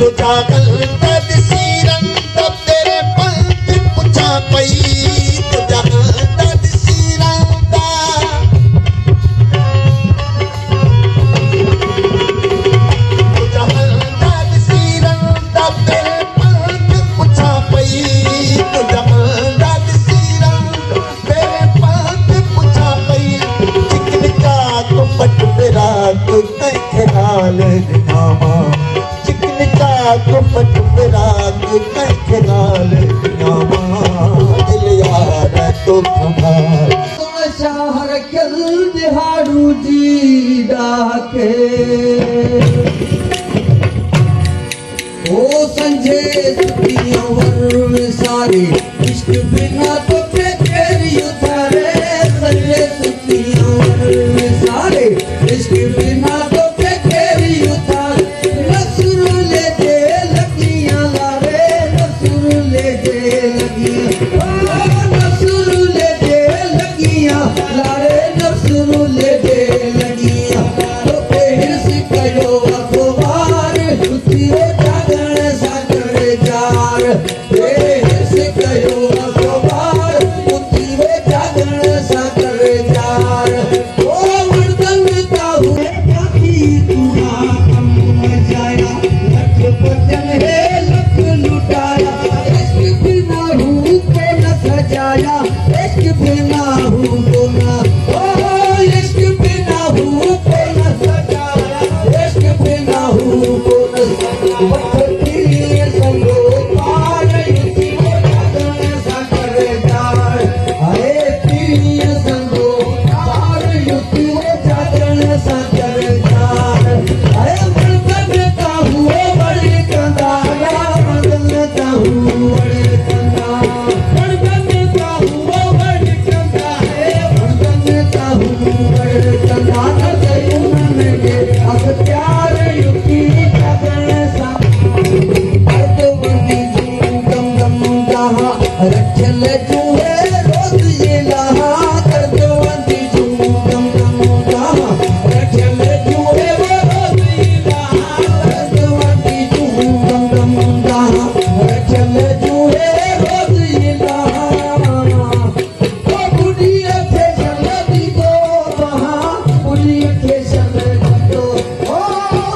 तुझा गंदा दिसी रंग तेरे पंथ पुछा पई तुझा गंदा दिसी रंग तुझा गंदा दिसी रंग तेरे पंथ पुछा पई तुझा गंदा दिसी रंग तेरे पंथ पुछा पई चिकन का कुपट तेरा तू कहीं हाल नामा कुपट फिराक कहीं नाल नामा दिल यार तो कमाल शहर कल दिहाड़ू जी डाके ओ संजय सुखियों वर सारे इश्क बिना तो तेरी उतारे संजय सुखियों वर सारे इश्क बिना तो तेरी उतारे नसुर ले दे लगियां लारे नसुर ले दे लगियां नसुर ले दे लगियां लारे नसुर ले दे लगियां तो हिरस कयो अखबार उतिरे जागण सागर जार हिरस कयो अखबार उतिरे जागण सागर जार ओ मर्दन का हुए काकी तुहा कम मचाया लख बचन है लख लुटाया इश्क बिना हूँ को न सजाया इश्क बिना हूँ को न ओ इश्क बिना हूँ को न सजाया इश्क बिना हूँ को न सजाया वक्ती संगो पार युति वो जागरण सागर जार आए तीर संगो पार युति वो जागरण सागर जार आए मर्दन का हुए बड़े कंदारा मर्दन का हुए बड़े कंदा मर्दन का हुए बड़े कंदा है मर्दन का हुए बड़े कंदा न के अब प्यार युति जागरण सागर गम गम जहा रखल जुए रोज ये लहा कर दवंती जू गम गम जहा रखल जुए रोज ये लहा कर दवंती जू गम गम जहा रखल जुए रोज ये लहा ओ बुढ़िया थे शलदी दो बहा बुढ़िया थे शलदी दो ओ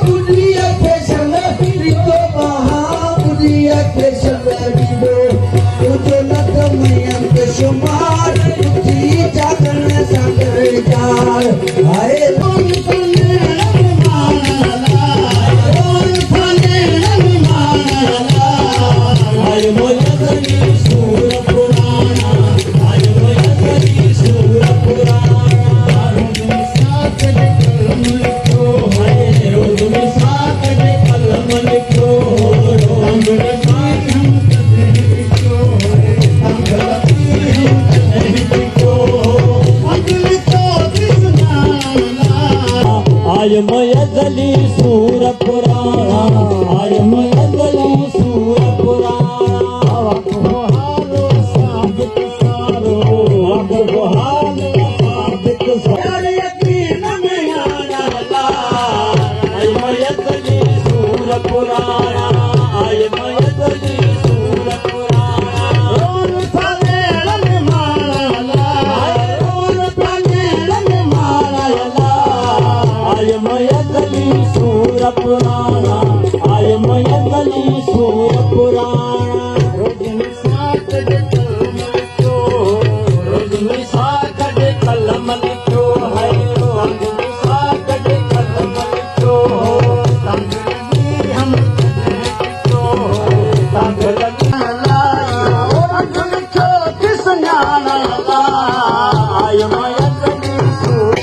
बुढ़िया थे शलदी दो बहा बुढ़िया थे शलदी दो तुझे नगमयंत शुमार तुझी जागरण सागर जार आए रोन फने रंगमाला रोन फने रंगमाला आए मोयदनी सूर पुराना आए मोयदनी सूर पुराना रोज में साथ दे कलम लिखो आए रोज में साथ दे कलम लिखो रोज में साथ हम कदे लिखो हम गलती हम कदे लिखो अगल तो किसनाला आय मयदली सूर पुराना आय मयदली सूर पुराना अको हालो साबित सारो अको हालो साबित सारो यकीन में आना ला आय मयदली सूर पुराना आय मयदली सूर पुराना रोन फले रंग माला रोन फले रंग माला आय मयदली सूर पुराना आय मयदली सूर पुराना रोज में साथ दे कलम लिखो रोज में साथ दे कलम लिखो है रोज में साथ दे कलम लिखो संगली हम लिखो संगली रोज लिखो किस न्याला आय मयदली सूर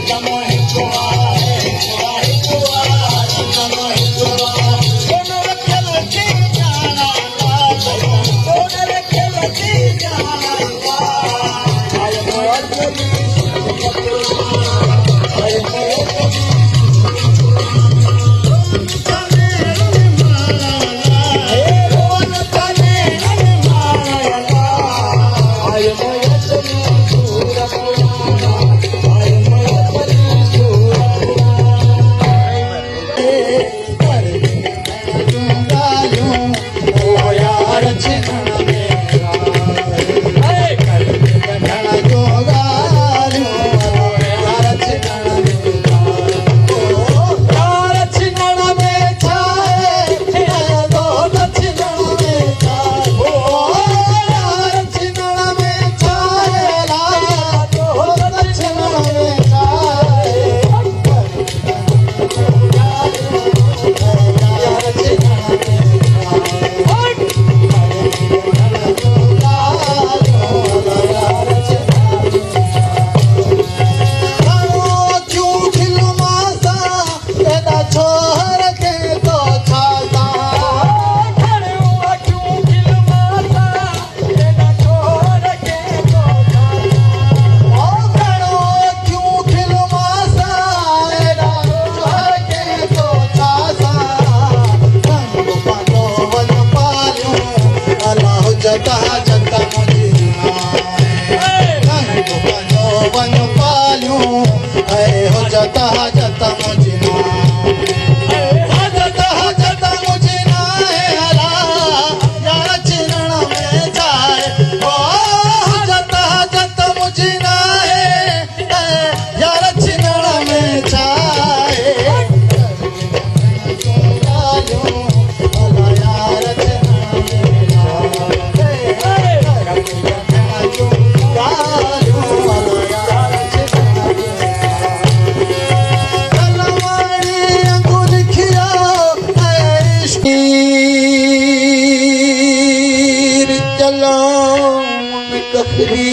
जलाऊं कखरी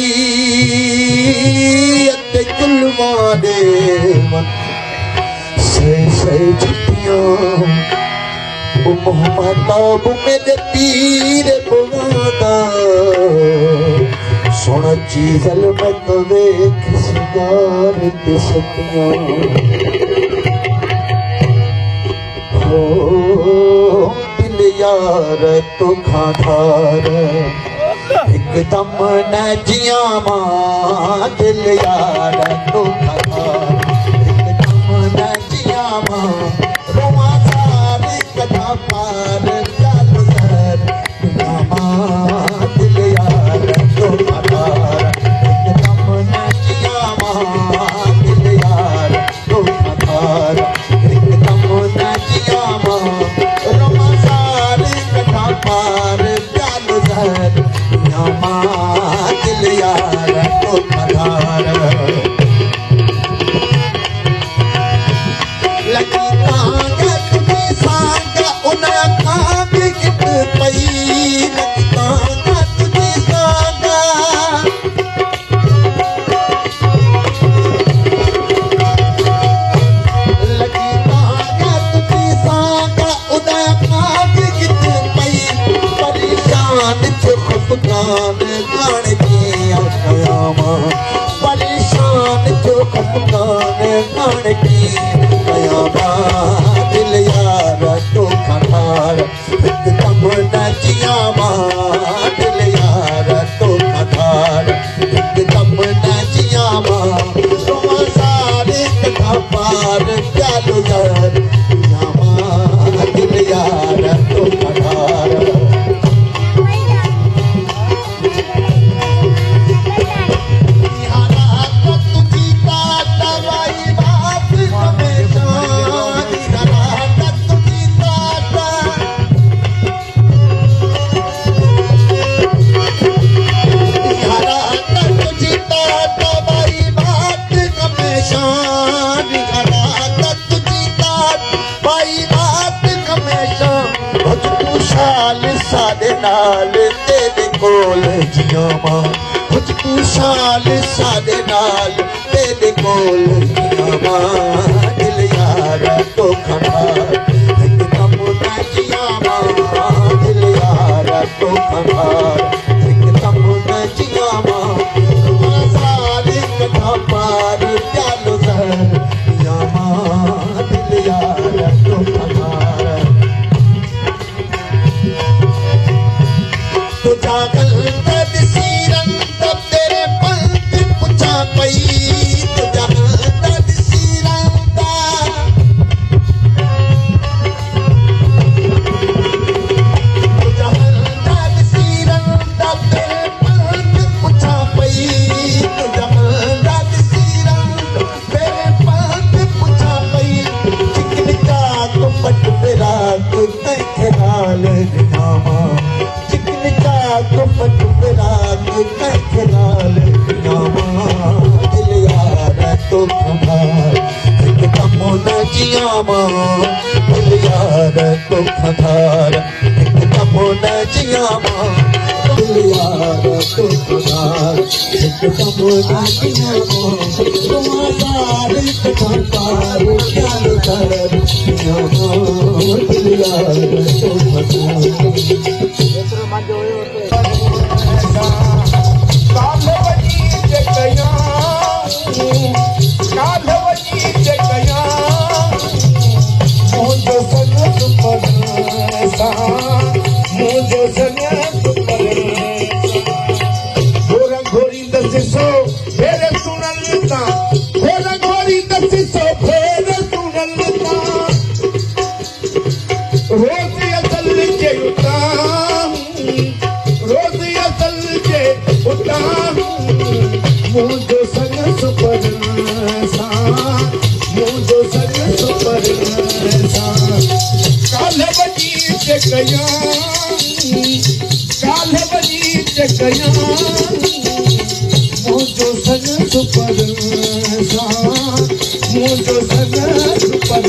अते कुलवा दे मन से छुट्टियां मोहम्मद मेरे पीर बुलादा सोना चीजल में तो देख सिगार ते सतियां हो दिल यार तो खाधार एकदम न जिया मां दिल यार तो खाधार एकदम न जिया मां रोआ सारे कथा पार चालू सर मां दिल यार तो खाधार एकदम न जिया मां दिल यार तो खाधार एकदम न जिया मां रोआ सारे कथा पार चालू सर मां दिल यार तो खाधार लगी कांगत में सांगा उन्हें कांग कित पई लगी कांगत में सांगा लगी कांगत में सांगा उन्हें कांग कित पई परेशान जो खफकान गाने की आयामा परेशान जो खफकान गाने की आयामा दिल यार तो खाधार एकदम न जिया मां दिल यार तो खाधार एकदम न जिया मां तुम सारे कथा पार प्यालो यार मां दिल यार तो खाधार सादे नाल तेरे कोल जिया मां कुछ तू शाल सादे नाल तेरे कोल जिया मां दिल यार तो खाधार एकदम न जिया मां दिल यार तो खाधार एकदम न जिया मां सारे कथा पार प्यालो सर जिया मां दिल यार तो खाधार तो जागल तद सीरन तब तेरे पंथ पुछा पई तो जागल तद सीरन तो जागल तद सीरन तब तेरे पंथ पुछा पई तो जागल तद सीरन तेरे पंथ पुछा पई चिकन का तो पट फिरा तो कई खेलाल नामा तो पट फिराक कई खिलाल नामा दिल यार तो खाधार एकदम न जिया मां दिल यार तो खाधार एकदम न जिया मां दिल यार तो खाधार एकदम न जिया मां तुम्हारे कथा पार प्यालो कर दिल यार तो खाधार मुझो सग सुपर मुझो सग सुपर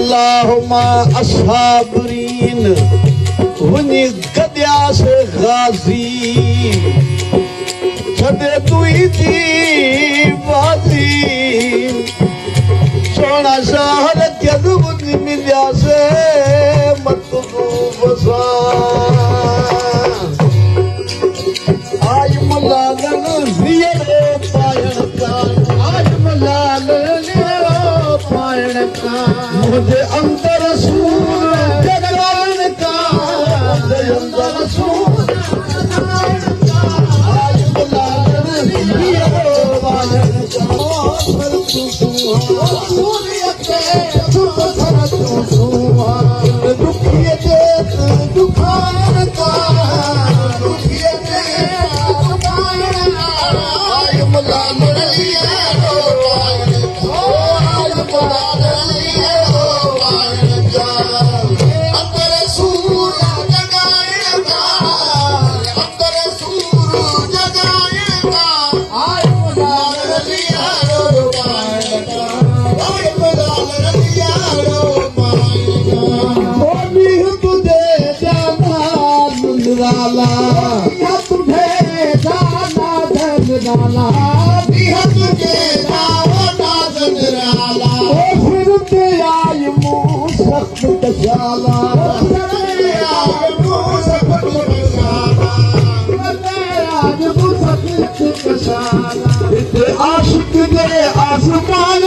अल्लाहुम्मा अस्साबरीन वनी गद्यास गाजी छदे तुई थी बाजी सोना शहर जद वनी मिलिया से मतलूब सा आज मलालन जिये पायण का आज मलालन पायण का मुझे अंदर सूर जगान का मुझे अंदर सूर आज मलालन जिये पायण का पर तू सूर्य के सुत सर तू सुहा दुखिए दे दुखान का दुखिए दे दुखान का आज मलालन जिये पायण का आज मलालन जिये पायण का अंदर सूर जगान का अंदर सूर जगान का आज मलालन जिये पायण का आज मलालन जिये पायण का बोली तुझे जाना नंदलाला तुझे जाना धनलाला तुझे जाना धनलाला फिर ते आई मुँह सख्त कशाला आज मुँह सख्त कशाला आशिक ने आसमान